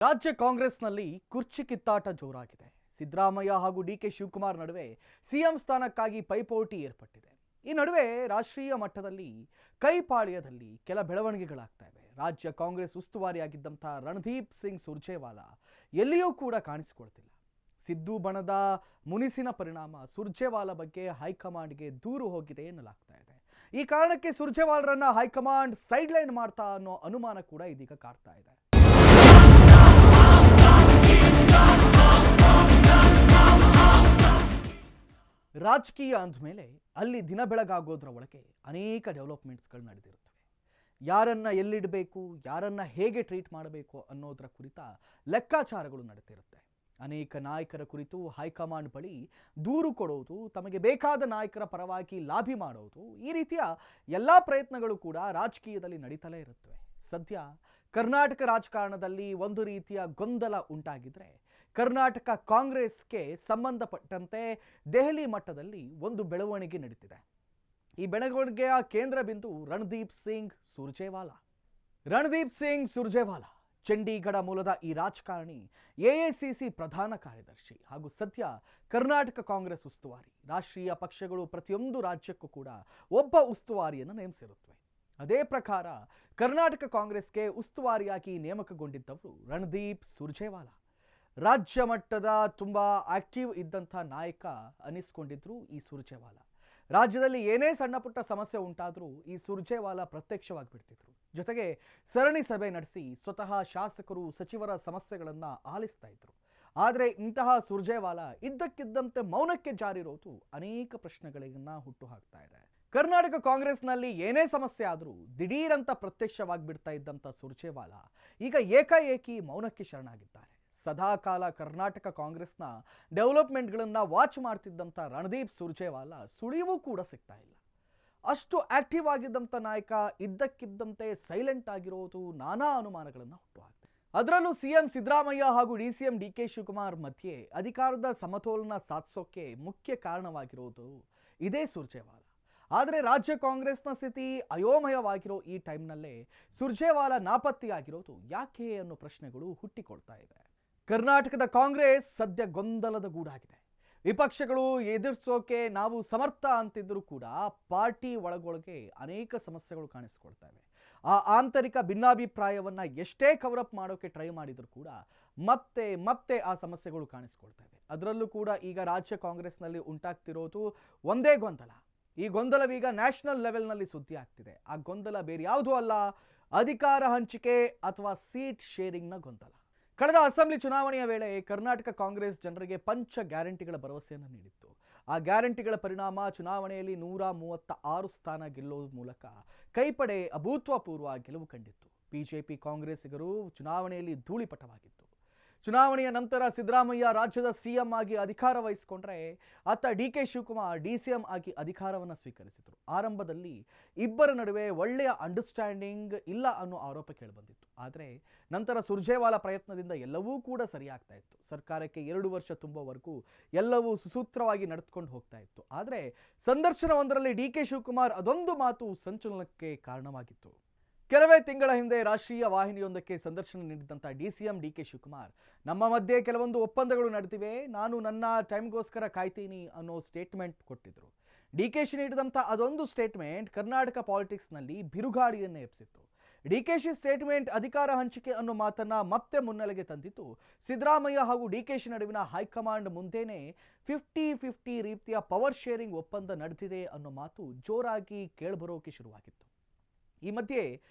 ರಾಜ್ಯ ಕಾಂಗ್ರೆಸ್ನಲ್ಲಿ ಕುರ್ಚಿ ಕಿತ್ತಾಟ ಜೋರಾಗಿದೆ. ಸಿದ್ದರಾಮಯ್ಯ ಹಾಗೂ ಡಿಕೆ ಶಿವಕುಮಾರ್ ನಡುವೆ ಸಿಎಂ ಸ್ಥಾನಕ್ಕಾಗಿ ಪೈಪೋಟಿ ಏರ್ಪಟ್ಟಿದೆ. ಈ ನಡುವೆ ರಾಷ್ಟ್ರೀಯ ಮಟ್ಟದಲ್ಲಿ ಕೈಪಾಳ್ಯದಲ್ಲಿ ಕೆಲ ಬೆಳವಣಿಗೆಗಳಾಗ್ತಾ ಇವೆ. ರಾಜ್ಯ ಕಾಂಗ್ರೆಸ್ ಉಸ್ತುವಾರಿಯಾಗಿದ್ದಂಥ ರಣದೀಪ್ ಸಿಂಗ್ ಸುರ್ಜೇವಾಲಾ ಎಲ್ಲಿಯೂ ಕೂಡ ಕಾಣಿಸಿಕೊಳ್ತಿಲ್ಲ. ಸಿದ್ದು ಬಣದ ಮುನಿಸಿನ ಪರಿಣಾಮ ಸುರ್ಜೇವಾಲಾ ಬಗ್ಗೆ ಹೈಕಮಾಂಡ್ಗೆ ದೂರು ಹೋಗಿದೆ ಎನ್ನಲಾಗ್ತಾ ಇದೆ. ಈ ಕಾರಣಕ್ಕೆ ಸುರ್ಜೇವಾಲಾರನ್ನ ಹೈಕಮಾಂಡ್ ಸೈಡ್ಲೈನ್ ಮಾಡ್ತಾ ಅನ್ನೋ ಅನುಮಾನ ಕೂಡ ಇದೀಗ ಕಾಡ್ತಾ ಇದೆ. ರಾಜಕೀಯ ಅಂದಮೇಲೆ ಅಲ್ಲಿ ದಿನ ಬೆಳಗಾಗೋದ್ರ ಒಳಗೆ ಅನೇಕ ಡೆವಲಪ್ಮೆಂಟ್ಸ್ಗಳು ನಡೆದಿರುತ್ತವೆ. ಯಾರನ್ನ ಎಲ್ಲಿಡಬೇಕು, ಯಾರನ್ನ ಹೇಗೆ ಟ್ರೀಟ್ ಮಾಡಬೇಕು ಅನ್ನೋದರ ಕುರಿತ ಲೆಕ್ಕಾಚಾರಗಳು ನಡೀತಿರುತ್ತೆ. ಅನೇಕ ನಾಯಕರ ಕುರಿತು ಹೈಕಮಾಂಡ್ ಬಳಿ ದೂರು ಕೊಡೋದು, ತಮಗೆ ಬೇಕಾದ ನಾಯಕರ ಪರವಾಗಿ ಲಾಬಿ ಮಾಡೋದು, ಈ ರೀತಿಯ ಎಲ್ಲ ಪ್ರಯತ್ನಗಳು ಕೂಡ ರಾಜಕೀಯದಲ್ಲಿ ನಡೀತಲೇ ಇರುತ್ತವೆ. ಸದ್ಯ ಕರ್ನಾಟಕ ರಾಜಕಾರಣದಲ್ಲಿ ಒಂದು ರೀತಿಯ ಗೊಂದಲ ಉಂಟಾಗಿದ್ರೆ ಕರ್ನಾಟಕ ಕಾಂಗ್ರೆಸ್ಗೆ ಸಂಬಂಧಪಟ್ಟಂತೆ ದೆಹಲಿ ಮಟ್ಟದಲ್ಲಿ ಒಂದು ಬೆಳವಣಿಗೆ ನಡೀತಿದೆ. ಈ ಬೆಳವಣಿಗೆಯ ಕೇಂದ್ರ ಬಿಂದು ರಣದೀಪ್ ಸಿಂಗ್ ಸುರ್ಜೇವಾಲಾ. ರಣದೀಪ್ ಸಿಂಗ್ ಸುರ್ಜೇವಾಲಾ ಚಂಡೀಗಢ ಮೂಲದ ಈ ರಾಜಕಾರಣಿ ಎಐಸಿಸಿ ಪ್ರಧಾನ ಕಾರ್ಯದರ್ಶಿ ಹಾಗೂ ಸದ್ಯ ಕರ್ನಾಟಕ ಕಾಂಗ್ರೆಸ್ ಉಸ್ತುವಾರಿ. ರಾಷ್ಟ್ರೀಯ ಪಕ್ಷಗಳು ಪ್ರತಿಯೊಂದು ರಾಜ್ಯಕ್ಕೂ ಕೂಡ ಒಬ್ಬ ಉಸ್ತುವಾರಿಯನ್ನು ನೇಮಿಸಿರುತ್ತವೆ. ಅದೇ ಪ್ರಕಾರ ಕರ್ನಾಟಕ ಕಾಂಗ್ರೆಸ್ಗೆ ಉಸ್ತುವಾರಿಯಾಗಿ ನೇಮಕಗೊಂಡಿದ್ದವರು ರಣದೀಪ್ ಸುರ್ಜೇವಾಲಾ. ರಾಜ್ಯ ಮಟ್ಟದ ತುಂಬ ಆಕ್ಟಿವ್ ಇದ್ದಂಥ ನಾಯಕ ಅನಿಸ್ಕೊಂಡಿದ್ರು ಈ ಸುರ್ಜೇವಾಲಾ. ರಾಜ್ಯದಲ್ಲಿ ಏನೇ ಸಣ್ಣ ಪುಟ್ಟ ಸಮಸ್ಯೆ ಉಂಟಾದರೂ ಈ ಸುರ್ಜೇವಾಲಾ ಪ್ರತ್ಯಕ್ಷವಾಗಿ ಬಿಡ್ತಿದ್ರು. ಜೊತೆಗೆ ಸರಣಿ ಸಭೆ ನಡೆಸಿ ಸ್ವತಃ ಶಾಸಕರು ಸಚಿವರ ಸಮಸ್ಯೆಗಳನ್ನು ಆಲಿಸ್ತಾ ಇದ್ರು. ಆದರೆ ಇಂತಹ ಸುರ್ಜೇವಾಲಾ ಇದ್ದಕ್ಕಿದ್ದಂತೆ ಮೌನಕ್ಕೆ ಜಾರಿರೋದು ಅನೇಕ ಪ್ರಶ್ನೆಗಳನ್ನ ಹುಟ್ಟು ಹಾಕ್ತಾ ಇದೆ. ಕರ್ನಾಟಕ ಕಾಂಗ್ರೆಸ್ನಲ್ಲಿ ಏನೇ ಸಮಸ್ಯೆ ಆದರೂ ದಿಢೀರಂತ ಪ್ರತ್ಯಕ್ಷವಾಗಿ ಬಿಡ್ತಾ ಇದ್ದಂಥ ಸುರ್ಜೇವಾಲಾ ಈಗ ಏಕಾಏಕಿ ಮೌನಕ್ಕೆ ಶರಣಾಗಿದ್ದಾರೆ. ಸದಾಕಾಲ ಕರ್ನಾಟಕ ಕಾಂಗ್ರೆಸ್ನ ಡೆವಲಪ್ಮೆಂಟ್ಗಳನ್ನು ವಾಚ್ ಮಾಡ್ತಿದ್ದಂಥ ರಣದೀಪ್ ಸುರ್ಜೇವಾಲಾ ಸುಳಿವೂ ಕೂಡ ಸಿಗ್ತಾ ಇಲ್ಲ. ಅಷ್ಟು ಆಕ್ಟಿವ್ ಆಗಿದ್ದಂಥ ನಾಯಕ ಇದ್ದಕ್ಕಿದ್ದಂತೆ ಸೈಲೆಂಟ್ ಆಗಿರೋದು ನಾನಾ ಅನುಮಾನಗಳನ್ನು ಹುಟ್ಟುಹಾಕ್ತಿದೆ. ಅದರಲ್ಲೂ ಸಿಎಂ ಸಿದ್ದರಾಮಯ್ಯ ಹಾಗೂ ಡಿಸಿಎಂ ಡಿಕೆ ಶಿವಕುಮಾರ್ ಮಧ್ಯೆ ಅಧಿಕಾರದ ಸಮತೋಲನ ಸಾಧಿಸೋಕೆ ಮುಖ್ಯ ಕಾರಣವಾಗಿರೋದು ಇದೇ ಸುರ್ಜೇವಾಲಾ. ಆದರೆ ರಾಜ್ಯ ಕಾಂಗ್ರೆಸ್ನ ಸ್ಥಿತಿ ಅಯೋಮಯವಾಗಿರೋ ಈ ಟೈಮ್ನಲ್ಲೇ ಸುರ್ಜೇವಾಲಾ ನಾಪತ್ತೆಯಾಗಿರೋದು ಯಾಕೆ ಅನ್ನೋ ಪ್ರಶ್ನೆಗಳು ಹುಟ್ಟಿಕೊಳ್ತಾ ಇವೆ. ಕರ್ನಾಟಕದ ಕಾಂಗ್ರೆಸ್ ಸದ್ಯ ಗೊಂದಲದ ಗೂಡಾಗಿದೆ. ವಿಪಕ್ಷಗಳು ಎದುರಿಸೋಕೆ ನಾವು ಸಮರ್ಥ ಅಂತಿದ್ರೂ ಕೂಡ ಪಾರ್ಟಿ ಒಳಗೊಳಗೆ ಅನೇಕ ಸಮಸ್ಯೆಗಳು ಕಾಣಿಸ್ಕೊಳ್ತಾ ಇವೆ. ಆ ಆಂತರಿಕ ಭಿನ್ನಾಭಿಪ್ರಾಯವನ್ನ ಎಷ್ಟೇ ಕವರಪ್ ಮಾಡೋಕೆ ಟ್ರೈ ಮಾಡಿದ್ರು ಕೂಡ ಮತ್ತೆ ಮತ್ತೆ ಆ ಸಮಸ್ಯೆಗಳು ಕಾಣಿಸ್ಕೊಳ್ತಾ ಇವೆ. ಅದರಲ್ಲೂ ಕೂಡ ಈಗ ರಾಜ್ಯ ಕಾಂಗ್ರೆಸ್ನಲ್ಲಿ ಉಂಟಾಗ್ತಿರೋದು ಒಂದೇ ಗೊಂದಲ. ಈ ಗೊಂದಲವೀಗ ನ್ಯಾಷನಲ್ ಲೆವೆಲ್ನಲ್ಲಿ ಸುದ್ದಿ ಆಗ್ತಿದೆ. ಆ ಗೊಂದಲ ಬೇರೆ ಯಾವುದೂ ಅಲ್ಲ, ಅಧಿಕಾರ ಹಂಚಿಕೆ ಅಥವಾ ಸೀಟ್ ಶೇರಿಂಗ್ನ ಗೊಂದಲ. ಕಳೆದ ಅಸೆಂಬ್ಲಿ ಚುನಾವಣೆಯ ವೇಳೆ ಕರ್ನಾಟಕ ಕಾಂಗ್ರೆಸ್ ಜನರಿಗೆ ಪಂಚ ಗ್ಯಾರಂಟಿಗಳ ಭರವಸೆಯನ್ನು ನೀಡಿತ್ತು. ಆ ಗ್ಯಾರಂಟಿಗಳ ಪರಿಣಾಮ ಚುನಾವಣೆಯಲ್ಲಿ 136 ಸ್ಥಾನ ಗೆಲ್ಲುವ ಮೂಲಕ ಕೈಪಡೆ ಅಭೂತಪೂರ್ವ ಗೆಲುವು ಕಂಡಿತ್ತು. ಬಿಜೆಪಿ ಕಾಂಗ್ರೆಸ್ಸಿಗರು ಚುನಾವಣೆಯಲ್ಲಿ ಧೂಳಿಪಟವಾಗಿತ್ತು. ಚುನಾವಣೆಯ ನಂತರ ಸಿದ್ದರಾಮಯ್ಯ ರಾಜ್ಯದ ಸಿಎಂ ಆಗಿ ಅಧಿಕಾರ ವಹಿಸಿಕೊಂಡ್ರೆ ಆತ ಡಿಕೆ ಶಿವಕುಮಾರ್ ಡಿಸಿಎಂ ಆಗಿ ಅಧಿಕಾರವನ್ನು ಸ್ವೀಕರಿಸಿದರು. ಆರಂಭದಲ್ಲಿ ಇಬ್ಬರ ನಡುವೆ ಒಳ್ಳೆಯ ಅಂಡರ್ಸ್ಟ್ಯಾಂಡಿಂಗ್ ಇಲ್ಲ ಅನ್ನೋ ಆರೋಪ ಕೇಳಿಬಂದಿತ್ತು. ಆದರೆ ನಂತರ ಸುರ್ಜೇವಾಲಾ ಪ್ರಯತ್ನದಿಂದ ಎಲ್ಲವೂ ಕೂಡ ಸರಿಯಾಗ್ತಾ ಇತ್ತು. ಸರ್ಕಾರಕ್ಕೆ 2 ವರ್ಷ ತುಂಬುವವರೆಗೂ ಎಲ್ಲವೂ ಸುಸೂತ್ರವಾಗಿ ನಡೆದುಕೊಂಡು ಹೋಗ್ತಾ ಇತ್ತು. ಆದರೆ ಸಂದರ್ಶನವೊಂದರಲ್ಲಿ ಡಿಕೆ ಶಿವಕುಮಾರ್ ಅದೊಂದು ಮಾತು ಸಂಚಲನಕ್ಕೆ ಕಾರಣವಾಗಿತ್ತು. ಕೆಲವೇ ತಿಂಗಳ ಹಿಂದೆ ರಾಷ್ಟ್ರೀಯ ವಾಹಿನಿಯೊಂದಕ್ಕೆ ಸಂದರ್ಶನ ನೀಡಿದಂಥ ಡಿಸಿಎಂ ಡಿಕೆ ಶಿವಕುಮಾರ್ ನಮ್ಮ ಮಧ್ಯೆ ಕೆಲವೊಂದು ಒಪ್ಪಂದಗಳು ನಡೆದಿವೆ, ನಾನು ನನ್ನ ಟೈಮ್ಗೋಸ್ಕರ ಕಾಯ್ತೀನಿ ಅನ್ನೋ ಸ್ಟೇಟ್ಮೆಂಟ್ ಕೊಟ್ಟಿದ್ರು. ಡಿಕೆಶಿ ನೀಡಿದಂಥ ಅದೊಂದು ಸ್ಟೇಟ್ಮೆಂಟ್ ಕರ್ನಾಟಕ ಪಾಲಿಟಿಕ್ಸ್ನಲ್ಲಿ ಬಿರುಗಾಳಿಯನ್ನೇ ಎಬ್ಬಿಸಿತ್ತು. ಡಿಕೆಶಿ ಸ್ಟೇಟ್ಮೆಂಟ್ ಅಧಿಕಾರ ಹಂಚಿಕೆ ಅನ್ನೋ ಮಾತನ್ನ ಮತ್ತೆ ಮುನ್ನೆಲೆಗೆ ತಂದಿತ್ತು. ಸಿದ್ದರಾಮಯ್ಯ ಹಾಗೂ ಡಿಕೆಶಿ ನಡುವಿನ ಹೈಕಮಾಂಡ್ ಮುಂದೆನೇ 50-50 ರೀತಿಯ ಪವರ್ ಶೇರಿಂಗ್ ಒಪ್ಪಂದ ನಡೆದಿದೆ ಅನ್ನೋ ಮಾತು ಜೋರಾಗಿ ಕೇಳಿಬರೋಕೆ ಶುರುವಾಗಿತ್ತು. ಈ ಮಧ್ಯೆ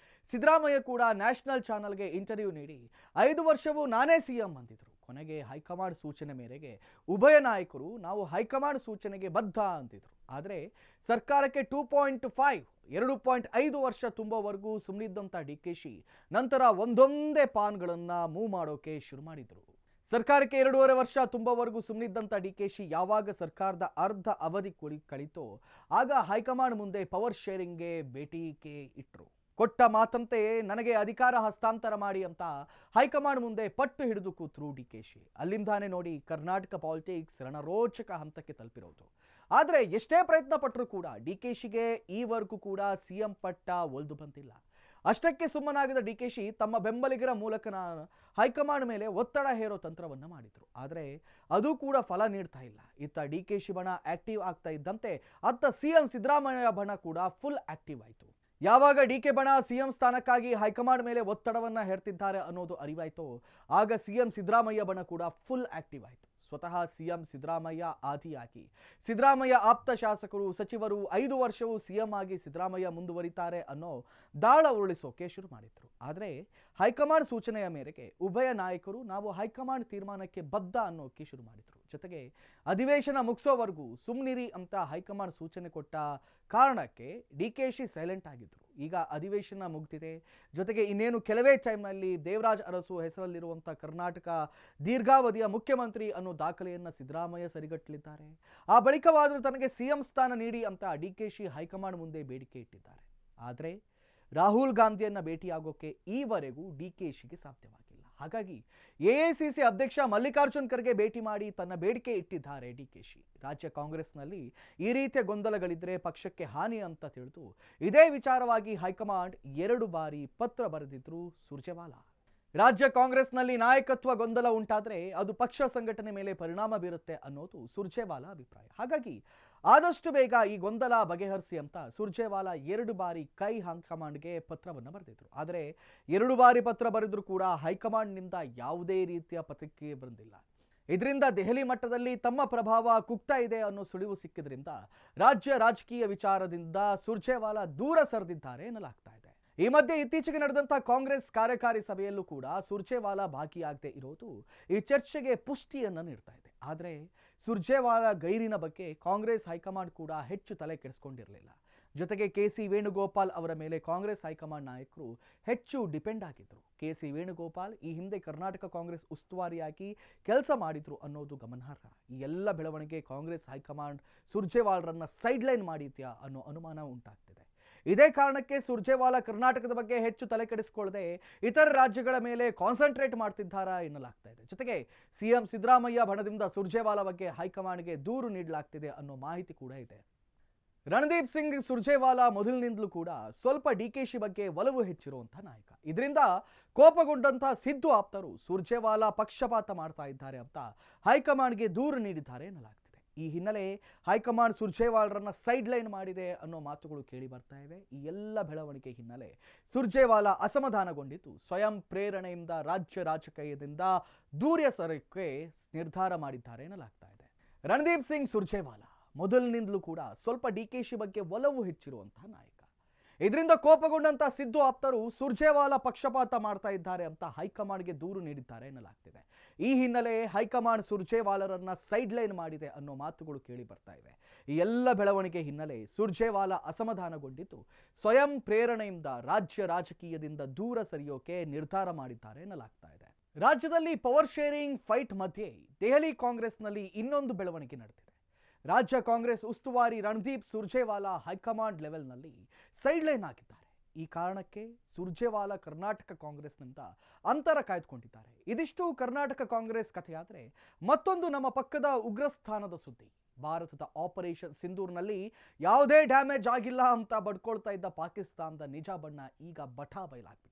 ಸಿದ್ದರಾಮಯ್ಯ ಕೂಡ ನ್ಯಾಷನಲ್ ಚಾನಲ್ಗೆ ಇಂಟರ್ವ್ಯೂ ನೀಡಿ 5 ವರ್ಷವೂ ನಾನೇ ಸಿಎಂ ಅಂದಿದ್ರು. ಕೊನೆಗೆ ಹೈಕಮಾಂಡ್ ಸೂಚನೆ ಮೇರೆಗೆ ಉಭಯ ನಾಯಕರು ನಾವು ಹೈಕಮಾಂಡ್ ಸೂಚನೆಗೆ ಬದ್ಧ ಅಂತಿದ್ರು. ಆದರೆ ಸರ್ಕಾರಕ್ಕೆ 2.5 ವರ್ಷ ತುಂಬುವವರೆಗೂ ಸುಮ್ಮನಿದ್ದಂಥ ಡಿಕೆಶಿ ನಂತರ ಒಂದೊಂದೇ ಪಾನ್ಗಳನ್ನು ಮೂವ್ ಮಾಡೋಕೆ ಶುರು ಮಾಡಿದ್ರು. ಸರ್ಕಾರಕ್ಕೆ 2.5 ವರ್ಷ ತುಂಬುವವರೆಗೂ ಸುಮ್ಮನಿದ್ದಂಥ ಡಿಕೆಶಿ ಯಾವಾಗ ಸರ್ಕಾರದ ಅರ್ಧ ಅವಧಿ ಕಳೀತೋ ಆಗ ಹೈಕಮಾಂಡ್ ಮುಂದೆ ಪವರ್ ಶೇರಿಂಗ್ಗೆ ಬೇಟಿಕೆ ಇಟ್ಟರು. ಕೊಟ್ಟ ಮಾತಂತೆ ನನಗೆ ಅಧಿಕಾರ ಹಸ್ತಾಂತರ ಮಾಡಿ ಅಂತ ಹೈಕಮಾಂಡ್ ಮುಂದೆ ಪಟ್ಟು ಹಿಡಿದು ಕೂತರು ಡಿಕೆಶಿ. ಅಲ್ಲಿಂದಾನೇ ನೋಡಿ ಕರ್ನಾಟಕ ಪಾಲಿಟಿಕ್ಸ್ ರಣರೋಚಕ ಹಂತಕ್ಕೆ ತಲುಪಿರೋದು. ಆದರೆ ಎಷ್ಟೇ ಪ್ರಯತ್ನ ಪಟ್ಟರೂ ಕೂಡ ಡಿಕೆಶಿಗೆ ಈವರೆಗೂ ಕೂಡ ಸಿಎಂ ಪಟ್ಟ ಒಲ್ದು ಬಂದಿಲ್ಲ. ಅಷ್ಟಕ್ಕೆ ಸುಮ್ಮನಾಗಿದ್ದ ಡಿಕೆಶಿ ತಮ್ಮ ಬೆಂಬಲಿಗರ ಮೂಲಕ ಹೈಕಮಾಂಡ್ ಮೇಲೆ ಒತ್ತಡ ಹೇರೋ ತಂತ್ರವನ್ನ ಮಾಡಿದ್ರು. ಆದರೆ ಅದು ಕೂಡ ಫಲ ನೀಡ್ತಾ ಇಲ್ಲ. ಇತ್ತ ಡಿಕೆಶಿ ಬಣ ಆಕ್ಟಿವ್ ಆಗ್ತಾ ಇದ್ದಂತೆ ಅತ್ತ ಸಿಎಂ ಸಿದ್ದರಾಮಯ್ಯ ಬಣ ಕೂಡ ಫುಲ್ ಆಕ್ಟಿವ್ ಆಯಿತು. ಯಾವಾಗ ಡಿಕೆ ಬಣ ಸಿಎಂ ಸ್ಥಾನಕ್ಕಾಗಿ ಹೈಕಮಾಂಡ್ ಮೇಲೆ ಒತ್ತಡವನ್ನ ಹೇರ್ತಿದ್ದಾರೆ ಅನ್ನೋದು ಅರಿವಾಯಿತು, ಆಗ ಸಿಎಂ ಸಿದ್ದರಾಮಯ್ಯ ಬಣ ಕೂಡ ಫುಲ್ ಆಕ್ಟಿವ್ ಆಯಿತು. ಸ್ವತಃ ಸಿಎಂ ಸಿದ್ದರಾಮಯ್ಯ ಆದಿಯಾಗಿ ಸಿದ್ದರಾಮಯ್ಯ ಆಪ್ತ ಶಾಸಕರು ಸಚಿವರು 5 ವರ್ಷವೂ ಸಿಎಂ ಆಗಿ ಸಿದ್ದರಾಮಯ್ಯ ಮುಂದುವರಿತಾರೆ ಅನ್ನೋ ದಾಳ ಉರುಳಿಸೋಕೆ ಶುರು ಮಾಡಿದ್ರು. ಆದರೆ ಹೈಕಮಾಂಡ್ ಸೂಚನೆಯ ಮೇರೆಗೆ ಉಭಯ ನಾಯಕರು ನಾವು ಹೈಕಮಾಂಡ್ ತೀರ್ಮಾನಕ್ಕೆ ಬದ್ಧ ಅನ್ನೋಕೆ ಶುರು ಮಾಡಿದ್ರು. ಜೊತೆಗೆ ಅಧಿವೇಶನ ಮುಗಿಸೋವರೆಗೂ ಸುಮ್ನಿರಿ ಅಂತ ಹೈಕಮಾಂಡ್ ಸೂಚನೆ ಕೊಟ್ಟ ಕಾರಣಕ್ಕೆ ಡಿಕೆಶಿ ಸೈಲೆಂಟ್ ಆಗಿದ್ರು. ಈಗ ಅಧಿವೇಶನ ಮುಗ್ದಿದೆ. ಜೊತೆಗೆ ಇನ್ನೇನು ಕೆಲವೇ ಟೈಮ್ನಲ್ಲಿ ದೇವರಾಜ್ ಅರಸು ಹೆಸರಲ್ಲಿರುವಂಥ ಕರ್ನಾಟಕ ದೀರ್ಘಾವಧಿಯ ಮುಖ್ಯಮಂತ್ರಿ ಅನ್ನೋ ದಾಖಲೆಯನ್ನು ಸಿದ್ದರಾಮಯ್ಯ ಸರಿಗಟ್ಟಲಿದ್ದಾರೆ. ಆ ಬಳಿಕವಾದರೂ ತನಗೆ ಸಿಎಂ ಸ್ಥಾನ ನೀಡಿ ಅಂತ ಡಿಕೆಶಿ ಹೈಕಮಾಂಡ್ ಮುಂದೆ ಬೇಡಿಕೆ ಇಟ್ಟಿದ್ದಾರೆ. ಆದರೆ ರಾಹುಲ್ ಗಾಂಧಿಯನ್ನ ಭೇಟಿಯಾಗೋಕೆ ಈವರೆಗೂ ಡಿಕೆಶಿಗೆ ಸಾಧ್ಯವಾಗಿಲ್ಲ. ಹಾಗಾಗಿ ಎಐಸಿಸಿ ಅಧ್ಯಕ್ಷ ಮಲ್ಲಿಕಾರ್ಜುನ್ ಖರ್ಗೆ ಭೇಟಿ ಮಾಡಿ ತನ್ನ ಬೇಡಿಕೆ ಇಟ್ಟಿದ್ದಾರೆ ಡಿಕೆಶಿ. ರಾಜ್ಯ ಕಾಂಗ್ರೆಸ್ನಲ್ಲಿ ಈ ರೀತಿಯ ಗೊಂದಲಗಳಿದ್ರೆ ಪಕ್ಷಕ್ಕೆ ಹಾನಿ ಅಂತ ತಿಳಿದು ಇದೇ ವಿಚಾರವಾಗಿ ಹೈಕಮಾಂಡ್ 2 ಬಾರಿ ಪತ್ರ ಬರೆದಿದ್ರು ಸುರ್ಜೇವಾಲಾ. ರಾಜ್ಯ ಕಾಂಗ್ರೆಸ್ನಲ್ಲಿ ನಾಯಕತ್ವ ಗೊಂದಲ ಉಂಟಾದರೆ ಅದು ಪಕ್ಷ ಸಂಘಟನೆ ಮೇಲೆ ಪರಿಣಾಮ ಬೀರುತ್ತೆ ಅನ್ನೋದು ಸುರ್ಜೇವಾಲಾ ಅಭಿಪ್ರಾಯ. ಹಾಗಾಗಿ ಆದಷ್ಟು ಬೇಗ ಈ ಗೊಂದಲ ಬಗೆಹರಿಸಿ ಅಂತ ಸುರ್ಜೇವಾಲಾ 2 ಬಾರಿ ಹೈಕಮಾಂಡ್ಗೆ ಪತ್ರವನ್ನು ಬರೆದಿದ್ರು. ಆದರೆ 2 ಬಾರಿ ಪತ್ರ ಬರೆದರೂ ಕೂಡ ಹೈಕಮಾಂಡ್ನಿಂದ ಯಾವುದೇ ರೀತಿಯ ಪ್ರತಿಕ್ರಿಯೆ ಬಂದಿಲ್ಲ. ಇದರಿಂದ ದೆಹಲಿ ಮಟ್ಟದಲ್ಲಿ ತಮ್ಮ ಪ್ರಭಾವ ಕುಗ್ತಾ ಇದೆ ಅನ್ನೋ ಸುಳಿವು ಸಿಕ್ಕಿದ್ರಿಂದ ರಾಜ್ಯ ರಾಜಕೀಯ ವಿಚಾರದಿಂದ ಸುರ್ಜೇವಾಲಾ ದೂರ ಸರಿದಿದ್ದಾರೆ ಎನ್ನಲಾಗ್ತಾ ಇದೆ. ಈ ಮಧ್ಯೆ ಇತ್ತೀಚೆಗೆ ನಡೆದಂಥ ಕಾಂಗ್ರೆಸ್ ಕಾರ್ಯಕಾರಿ ಸಭೆಯಲ್ಲೂ ಕೂಡ ಸುರ್ಜೇವಾಲಾ ಭಾಗಿಯಾಗದೆ ಇರೋದು ಈ ಚರ್ಚೆಗೆ ಪುಷ್ಟಿಯನ್ನು ನೀಡ್ತಾ ಇದೆ. ಆದರೆ ಸುರ್ಜೇವಾಲಾ ಗೈರಿನ ಬಗ್ಗೆ ಕಾಂಗ್ರೆಸ್ ಹೈಕಮಾಂಡ್ ಕೂಡ ಹೆಚ್ಚು ತಲೆ ಕೆಡಿಸ್ಕೊಂಡಿರಲಿಲ್ಲ. ಜೊತೆಗೆ ಕೆಸಿ ವೇಣುಗೋಪಾಲ್ ಅವರ ಮೇಲೆ ಕಾಂಗ್ರೆಸ್ ಹೈಕಮಾಂಡ್ ನಾಯಕರು ಹೆಚ್ಚು ಡಿಪೆಂಡ್ ಆಗಿದ್ರು. ಕೆಸಿ ವೇಣುಗೋಪಾಲ್ ಈ ಹಿಂದೆ ಕರ್ನಾಟಕ ಕಾಂಗ್ರೆಸ್ ಉಸ್ತುವಾರಿಯಾಗಿ ಕೆಲಸ ಮಾಡಿದ್ರು ಅನ್ನೋದು ಗಮನಾರ್ಹ. ಈ ಎಲ್ಲ ಬೆಳವಣಿಗೆ ಕಾಂಗ್ರೆಸ್ ಹೈಕಮಾಂಡ್ ಸುರ್ಜೇವಾಲಾರನ್ನ ಸೈಡ್ಲೈನ್ ಮಾಡಿದ್ಯಾ ಅನ್ನೋ ಅನುಮಾನ ಉಂಟಾಗ್ತಿದೆ. ಇದೇ ಕಾರಣಕ್ಕೆ ಸುರ್ಜೇವಾಲಾ ಕರ್ನಾಟಕದ ಬಗ್ಗೆ ಹೆಚ್ಚು ತಲೆ ಕೆಡಿಸಿಕೊಳ್ಳದೆ ಇತರ ರಾಜ್ಯಗಳ ಮೇಲೆ ಕಾನ್ಸಂಟ್ರೇಟ್ ಮಾಡ್ತಿದ್ದಾರಾ ಎನ್ನಲಾಗ್ತಾ ಇದೆ. ಜೊತೆಗೆ ಸಿಎಂ ಸಿದ್ದರಾಮಯ್ಯ ಬಣದಿಂದ ಸುರ್ಜೇವಾಲಾ ಬಗ್ಗೆ ಹೈಕಮಾಂಡ್ಗೆ ದೂರು ನೀಡಲಾಗ್ತಿದೆ ಅನ್ನೋ ಮಾಹಿತಿ ಕೂಡ ಇದೆ. ರಣದೀಪ್ ಸಿಂಗ್ ಸುರ್ಜೇವಾಲಾ ಮೊದಲಿನಿಂದಲೂ ಕೂಡ ಸ್ವಲ್ಪ ಡಿಕೆಶಿ ಬಗ್ಗೆ ಒಲವು ಹೆಚ್ಚಿರುವಂತಹ ನಾಯಕ. ಇದರಿಂದ ಕೋಪಗೊಂಡಂತ ಸಿದ್ದು ಆಪ್ತರು ಸುರ್ಜೇವಾಲಾ ಪಕ್ಷಪಾತ ಮಾಡ್ತಾ ಇದ್ದಾರೆ ಅಂತ ಹೈಕಮಾಂಡ್ಗೆ ದೂರು ನೀಡಿದ್ದಾರೆ ಎನ್ನಲಾಗ್ತಿದೆ. ಈ ಹಿನ್ನೆಲೆ ಹೈಕಮಾಂಡ್ ಸುರ್ಜೇವಾಲಾರನ್ನ ಸೈಡ್ಲೈನ್ ಮಾಡಿದೆ ಅನ್ನೋ ಮಾತುಗಳು ಕೇಳಿ ಬರ್ತಾ ಇವೆ. ಈ ಎಲ್ಲ ಬೆಳವಣಿಗೆ ಹಿನ್ನೆಲೆ ಸುರ್ಜೇವಾಲಾ ಅಸಮಾಧಾನಗೊಂಡಿದ್ದು ಸ್ವಯಂ ಪ್ರೇರಣೆಯಿಂದ ರಾಜ್ಯ ರಾಜಕೀಯದಿಂದ ದೂರ ಸರಕ್ಕೆ ನಿರ್ಧಾರ ಮಾಡಿದ್ದಾರೆ ಎನ್ನಲಾಗ್ತಾ ಇದೆ. ರಣದೀಪ್ ಸಿಂಗ್ ಸುರ್ಜೇವಾಲಾ ಮೊದಲಿನಿಂದಲೂ ಕೂಡ ಸ್ವಲ್ಪ ಡಿಕೆಶಿ ಬಗ್ಗೆ ಒಲವು ಹೆಚ್ಚಿರುವಂತಹ ನಾಯಕ. ಇದರಿಂದ ಕೋಪಗೊಂಡಂತ ಸಿದ್ದು ಆಪ್ತರು ಸುರ್ಜೇವಾಲಾ ಪಕ್ಷಪಾತ ಮಾಡ್ತಾ ಇದ್ದಾರೆ ಅಂತ ಹೈಕಮಾಂಡ್ಗೆ ದೂರು ನೀಡಿದ್ದಾರೆ ಎನ್ನಲಾಗ್ತಿದೆ. ಈ ಹಿನ್ನೆಲೆ ಹೈಕಮಾಂಡ್ ಸುರ್ಜೇವಾಲಾರನ್ನ ಸೈಡ್ಲೈನ್ ಮಾಡಿದೆ ಅನ್ನೋ ಮಾತುಗಳು ಕೇಳಿ ಬರ್ತಾ ಇವೆ. ಈ ಎಲ್ಲ ಬೆಳವಣಿಗೆ ಹಿನ್ನೆಲೆ ಸುರ್ಜೇವಾಲಾ ಅಸಮಾಧಾನಗೊಂಡಿದ್ದು ಸ್ವಯಂ ಪ್ರೇರಣೆಯಿಂದ ರಾಜ್ಯ ರಾಜಕೀಯದಿಂದ ದೂರ ಸರಿಯೋಕೆ ನಿರ್ಧಾರ ಮಾಡಿದ್ದಾರೆ ಎನ್ನಲಾಗ್ತಾ ಇದೆ. ರಾಜ್ಯದಲ್ಲಿ ಪವರ್ ಶೇರಿಂಗ್ ಫೈಟ್ ಮಧ್ಯೆ ದೆಹಲಿ ಕಾಂಗ್ರೆಸ್ನಲ್ಲಿ ಇನ್ನೊಂದು ಬೆಳವಣಿಗೆ ನಡೆದಿದೆ. ರಾಜ್ಯ ಕಾಂಗ್ರೆಸ್ ಉಸ್ತುವಾರಿ ರಣದೀಪ್ ಸುರ್ಜೇವಾಲಾ ಹೈಕಮಾಂಡ್ ಲೆವೆಲ್ನಲ್ಲಿ ಸೈಡ್ಲೈನ್ ಆಗಿದ್ದಾರೆ. ಈ ಕಾರಣಕ್ಕೆ ಸುರ್ಜೇವಾಲಾ ಕರ್ನಾಟಕ ಕಾಂಗ್ರೆಸ್ನಿಂದ ಅಂತರ ಕಾಯ್ದುಕೊಂಡಿದ್ದಾರೆ. ಇದಿಷ್ಟು ಕರ್ನಾಟಕ ಕಾಂಗ್ರೆಸ್ ಕಥೆಯಾದರೆ ಮತ್ತೊಂದು ನಮ್ಮ ಪಕ್ಕದ ಉಗ್ರಸ್ಥಾನದ ಸುದ್ದಿ. ಭಾರತದ ಆಪರೇಷನ್ ಸಿಂಧೂರ್ನಲ್ಲಿ ಯಾವುದೇ ಡ್ಯಾಮೇಜ್ ಆಗಿಲ್ಲ ಅಂತ ಬಡ್ಕೊಳ್ತಾ ಇದ್ದ ಪಾಕಿಸ್ತಾನದ ನಿಜ ಬಣ್ಣ ಈಗ ಬಟಾ ಬಯಲಾಗಿದೆ.